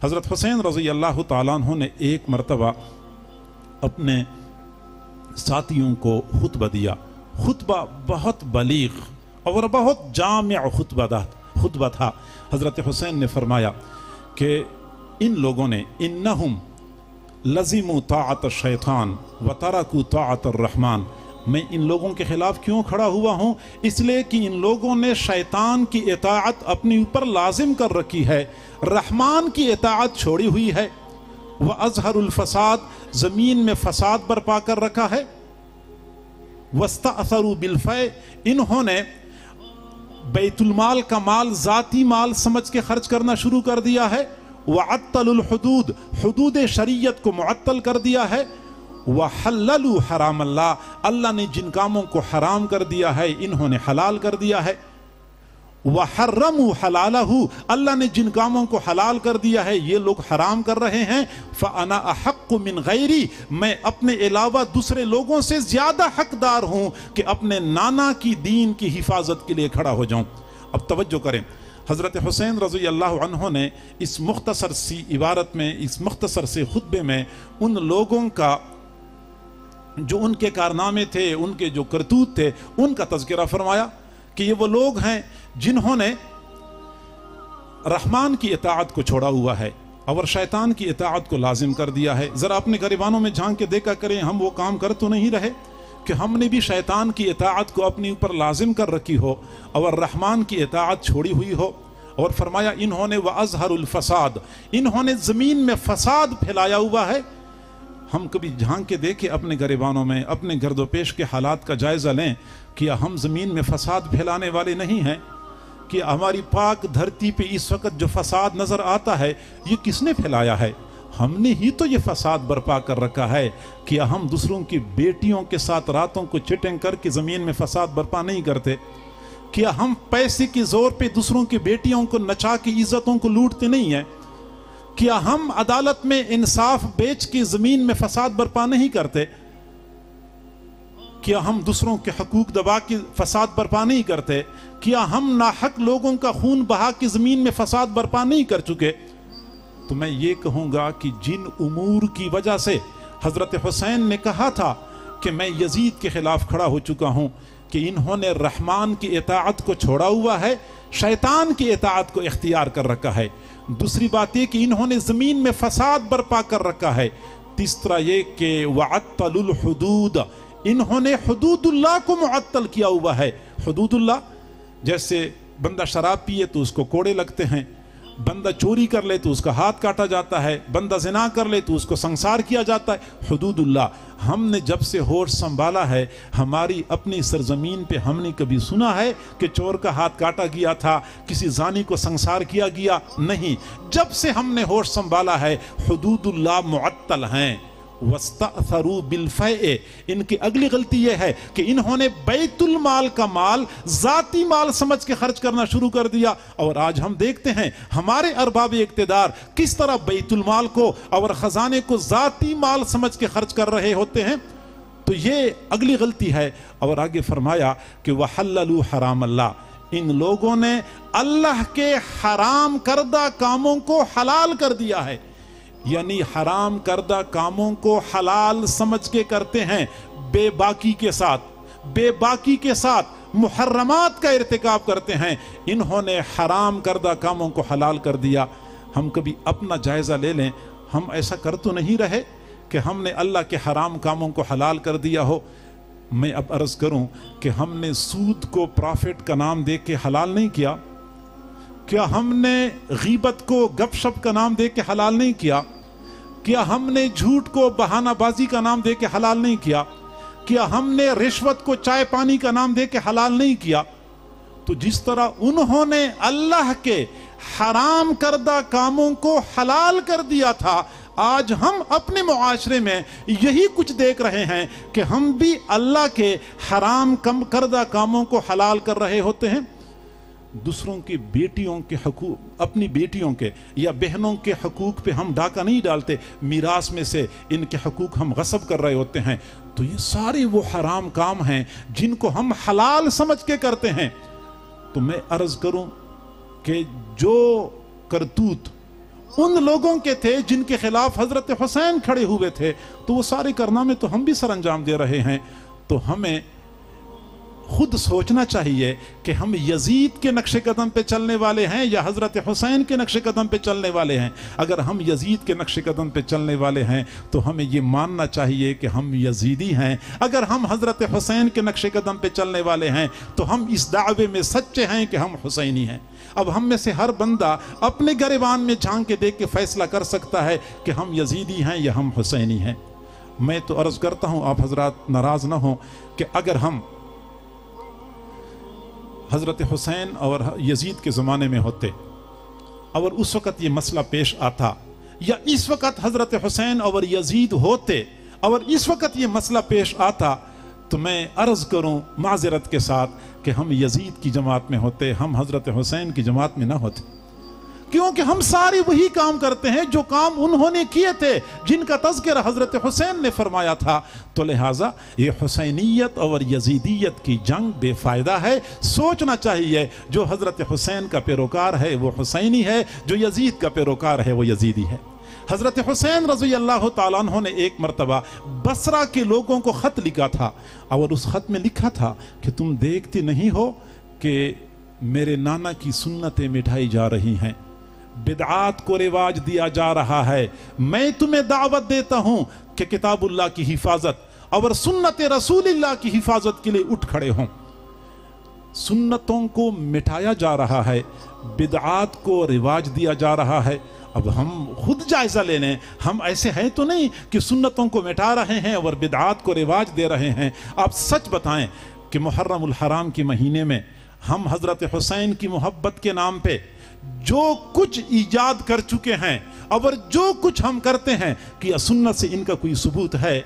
हज़रत हुसैन रज़ी अल्लाह ताला अन्हु ने एक मरतबा अपने साथियों को खुतबा दिया। खुतबा बहुत बलीग और बहुत जामिअ खुतबा था। हज़रत हुसैन ने फरमाया कि इन लोगों ने इन्नहुम लज़िमु ताअत शैतान व तरकु ताअत रहमान, मैं इन लोगों के खिलाफ क्यों खड़ा हुआ हूँ? इसलिए कि इन लोगों ने शैतान की इताअत अपने ऊपर लाजिम कर रखी है, रहमान की इताअत छोड़ी हुई है। व अज़हरुल फसाद, ज़मीन में फसाद बर्पा कर रखा है। वस्तअसरू बिलफ़ै, इन्होंने बैतुल माल का माल ज़ाती माल समझ के खर्च करना शुरू कर दिया है। वअत्तलुल हुदूद, हुदूद शरीयत को मुअत्तल कर दिया है। वहल्ललू हराम अल्लाह, अल्लाह ने जिन कामों को हराम कर दिया है इन्होंने हलाल कर दिया है। वहर्रमू हलालहू, अल्लाह ने जिन कामों को हलाल कर दिया है ये लोग हराम कर रहे हैं। फ़अना अहक्कु मिन गैरी, मैं अपने अलावा दूसरे लोगों से ज्यादा हकदार हूं कि अपने नाना की दीन की हिफाजत के लिए खड़ा हो जाऊं। अब तवज्जो करें, हज़रत हुसैन रज़ी अल्लाह अन्हु ने इस मुख्तसर सी इबारत में, इस मुख्तसर से खुतबे में उन लोगों का जो उनके कारनामे थे, उनके जो करतूत थे, उनका तज़किरा फरमाया कि ये वो लोग हैं जिन्होंने रहमान की इताअत को छोड़ा हुआ है और शैतान की इताअत को लाजिम कर दिया है। ज़रा अपने गरीबानों में झांक के देखा करें, हम वो काम कर तो नहीं रहे कि हमने भी शैतान की इताअत को अपने ऊपर लाजिम कर रखी हो और रहमान की इताअत छोड़ी हुई हो। और फरमाया इन्होंने व अज़हरुल फसाद, इन्होंने ज़मीन में फसाद फैलाया हुआ है। हम कभी झांक के देखें अपने गरीबानों में, अपने गर्दोपेश के हालात का जायज़ा लें कि हम ज़मीन में फसाद फैलाने वाले नहीं हैं? कि हमारी पाक धरती पे इस वक्त जो फसाद नज़र आता है ये किसने फैलाया है? हमने ही तो ये फसाद बर्पा कर रखा है। कि हम दूसरों की बेटियों के साथ रातों को चिटिंग करके ज़मीन में फसाद बर्पा नहीं करते? क्या हम पैसे के जोर पे दूसरों की बेटियों को नचा के इज्जतों को लूटते नहीं हैं? क्या हम अदालत में इंसाफ बेच के ज़मीन में फसाद बर्पा नहीं करते? क्या हम दूसरों के हकूक दबा के फसाद बर्पा नहीं करते? क्या हम नाहक लोगों का खून बहा के ज़मीन में फसाद बर्पा नहीं कर चुके? तो मैं ये कहूँगा कि जिन उमूर की वजह से हज़रत हुसैन ने कहा था कि मैं यजीद के खिलाफ खड़ा हो चुका हूँ, कि इन्होंने रहमान की इताअत को छोड़ा हुआ है, शैतान की इताअत को इख्तियार कर रखा है। दूसरी बात ये कि इन्होंने ज़मीन में फसाद बर्पा कर रखा है। तीसरा ये कि वअत्तलुल हुदूद, इन्होंने हुदूदुल्लाह को मुअत्तल किया हुआ है। हुदूदुल्लाह, जैसे बंदा शराब पिए तो उसको कोड़े लगते हैं, बंदा चोरी कर ले तो उसका हाथ काटा जाता है, बंदा ज़िना कर ले तो उसको संसार किया जाता है। हुदूदुल्लाह, हमने जब से होश संभाला है हमारी अपनी सरजमीन पे हमने कभी सुना है कि चोर का हाथ काटा गया था, किसी जानी को संसार किया गया? नहीं। जब से हमने होश संभाला है हुदूदुल्लाह मुअत्तल हैं। वस्तअसरू बिलफ़ै, इनकी अगली गलती यह है कि इन्होंने बैतुल माल का माल ज़ाती माल समझ के खर्च करना शुरू कर दिया। और आज हम देखते हैं हमारे अरबाब इक़्तिदार किस तरह बैतुल माल को और ख़जाने को ज़ाती माल समझ के खर्च कर रहे होते हैं। तो ये अगली गलती है। और आगे फरमाया कि वहल्ललू हराम अल्लाह, इन लोगों ने अल्लाह के हराम करदा कामों को हलाल कर दिया है। यानी हराम करदा कामों को हलाल समझ के करते हैं, बेबाकी के साथ, बेबाकी के साथ मुहर्रमात का इर्तिकाब करते हैं। इन्होंने हराम करदा कामों को हलाल कर दिया। हम कभी अपना जायज़ा ले लें, हम ऐसा कर तो नहीं रहे कि हमने अल्लाह के हराम कामों को हलाल कर दिया हो। मैं अब अर्ज़ करूं कि हमने सूद को प्रॉफिट का नाम दे के हलाल नहीं किया? क्या हमने गीबत को गपशप का नाम दे के हलाल नहीं किया? क्या हमने झूठ को बहानाबाजी का नाम दे के हलाल नहीं किया? क्या हमने रिश्वत को चाय पानी का नाम दे के हलाल नहीं किया? तो जिस तरह उन्होंने अल्लाह के हराम करदा कामों को हलाल कर दिया था, आज हम अपने मुआशरे में यही कुछ देख रहे हैं कि हम भी अल्लाह के हराम कम करदा कामों को हलाल कर रहे होते हैं। दूसरों की बेटियों के हकूक, अपनी बेटियों के या बहनों के हकूक पे हम डाका नहीं डालते, मीरास में से इनके हकूक हम गसब कर रहे होते हैं। तो ये सारे वो हराम काम हैं जिनको हम हलाल समझ के करते हैं। तो मैं अर्ज करूं कि जो करतूत उन लोगों के थे जिनके खिलाफ हजरत हुसैन खड़े हुए थे, तो वो सारे कारनामे तो हम भी सर अंजाम दे रहे हैं। तो हमें खुद सोचना चाहिए कि हम यजीद के नक्शे कदम पे चलने वाले हैं या हजरत हुसैन के नक्शे कदम पे चलने वाले हैं। अगर हम यजीद के नक्शे कदम पे चलने वाले हैं तो हमें ये मानना चाहिए कि हम यजीदी हैं। अगर हम हजरत हुसैन के नक्शे कदम पे चलने वाले हैं तो हम इस दावे में सच्चे हैं कि हम हुसैनी हैं। अब हम में से हर बंदा अपने गिरबान में झांक के देख के फैसला कर सकता है कि हम यजीदी हैं या हम हुसैनी हैं। मैं तो अर्ज करता हूं, आप हजरात नाराज ना हो, कि अगर हम हजरत हुसैन और यजीद के ज़माने में होते और उस वक़्त ये मसला पेश आता, या इस वक़्त हजरत हुसैन और यजीद होते और इस वक़्त ये मसला पेश आता, तो मैं अर्ज़ करूं माज़रत के साथ कि हम यजीद की जमात में होते, हम हजरत हुसैन की जमात में ना होते। क्योंकि हम सारे वही काम करते हैं जो काम उन्होंने किए थे, जिनका तज़किरा हजरत हुसैन ने फरमाया था। तो लिहाजा ये हुसैनियत और यजीदियत की जंग बेफायदा है। सोचना चाहिए जो हजरत हुसैन का पैरोकार है वो हुसैनी है, जो यजीद का पैरोकार है वो यजीदी है। हजरत हुसैन रज़ी अल्लाह तआला अन्हु ने एक मरतबा बसरा के लोगों को खत लिखा था और उस खत में लिखा था कि तुम देखते नहीं हो कि मेरे नाना की सुन्नतें मिटाई जा रही हैं, बिदआत को रिवाज दिया जा रहा है। मैं तुम्हें दावत देता हूं कि किताबुल्लाह की हिफाजत और सुन्नत रसूलिल्लाह की हिफाजत के लिए उठ खड़े हों। सुन्नतों को मिटाया जा रहा है, बिदआत को रिवाज दिया जा रहा है। अब हम खुद जायजा ले लें, हम ऐसे हैं तो नहीं कि सुन्नतों को मिटा रहे हैं और बिदआत को रिवाज दे रहे हैं। आप सच बताएं कि मुहर्रमुल हराम के महीने में हम हजरत हुसैन की मोहब्बत के नाम पे जो कुछ ईजाद कर चुके हैं और जो कुछ हम करते हैं, कि सुन्नत से इनका कोई सबूत है?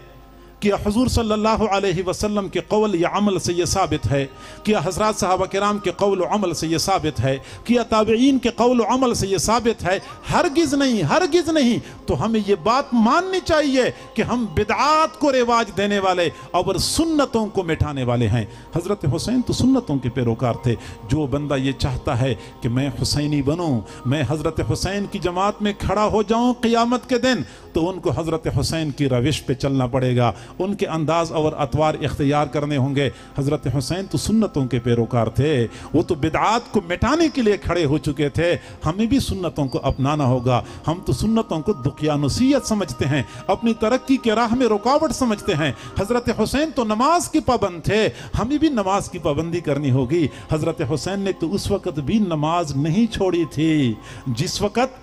कि हुजूर सल्लल्लाहु अलैहि वसल्लम के कौल या अमल से ये साबित है? कि हज़रात सहाबा किराम के कौल व अमल से ये साबित है? कि ताबईन के कौल व अमल से ये साबित है? हरगिज़ नहीं, हरगिज़ नहीं। तो हमें ये बात माननी चाहिए कि हम बिदआत को रिवाज देने वाले और सुन्नतों को मिटाने वाले हैं। हज़रत हुसैन तो सुन्नतों के पैरोकार थे। जो बंदा ये चाहता है कि मैं हुसैनी बनूं, मैं हज़रत हुसैन की जमात में खड़ा हो जाऊं क़यामत के दिन, तो उनको हज़रत हुसैन की रविश पे चलना पड़ेगा, उनके अंदाज और अतवार इख्तियार करने होंगे। हज़रत हुसैन तो सुन्नतों के पैरोकार थे, वो तो बिदआत को मिटाने के लिए खड़े हो चुके थे। हमें भी सुन्नतों को अपनाना होगा। हम तो सुन्नतों को दुखियानुसियत समझते हैं, अपनी तरक्की के राह में रुकावट समझते हैं। हज़रत हुसैन तो नमाज के पाबंद थे, हमें भी नमाज की पाबंदी करनी होगी। हज़रत हुसैन ने तो उस वक़्त भी नमाज नहीं छोड़ी थी जिस वक़्त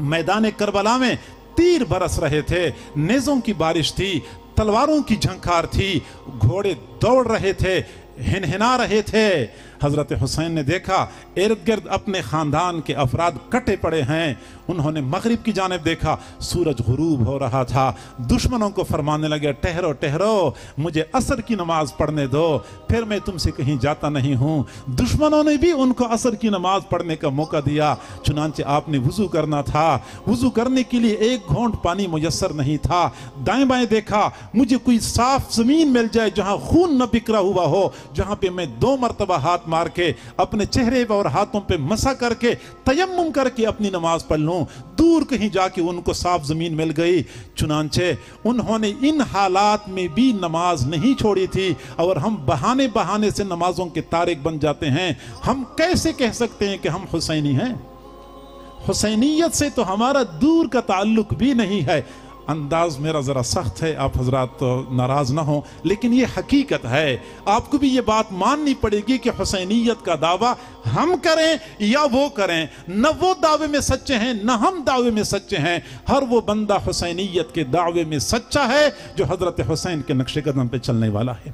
मैदान करबला में तीर बरस रहे थे, नेज़ों की बारिश थी, तलवारों की झंकार थी, घोड़े दौड़ रहे थे, हिनहिना रहे थे। हज़रत हुसैन ने देखा इर्द गिर्द अपने ख़ानदान के अफराद कटे पड़े हैं। उन्होंने मगरिब की जानिब देखा, सूरज गुरूब हो रहा था। दुश्मनों को फरमाने लगे, ठहरो ठहरो, मुझे असर की नमाज पढ़ने दो, फिर मैं तुमसे कहीं जाता नहीं हूँ। दुश्मनों ने भी उनको असर की नमाज पढ़ने का मौका दिया। चुनांचे आपने वुज़ू करना था, वुज़ू करने के लिए एक घोंट पानी मुयस्सर नहीं था। दाएं बाएं देखा, मुझे कोई साफ ज़मीन मिल जाए जहाँ खून न बिखरा हुआ हो, जहाँ पे मैं 2 मरतबा हाथ मार के अपने चेहरे और हाथों पे मसा करके तयम्मुम करके अपनी नमाज पढ़ लूं। दूर कहीं जाके उनको साफ जमीन मिल गई। चुनांचे उन्होंने इन हालात में भी नमाज नहीं छोड़ी थी। और हम बहाने बहाने से नमाजों के तारिक बन जाते हैं। हम कैसे कह सकते हैं कि हम हुसैनी हैं? हुसैनियत से तो हमारा दूर का ताल्लुक भी नहीं है। अंदाज मेरा ज़रा सख्त है, आप हजरात तो नाराज़ ना हो, लेकिन ये हकीकत है। आपको भी ये बात माननी पड़ेगी कि हुसैनियत का दावा हम करें या वो करें, न वो दावे में सच्चे हैं न हम दावे में सच्चे हैं। हर वो बंदा हुसैनियत के दावे में सच्चा है जो हज़रत हुसैन के नक्शे कदम पे चलने वाला है।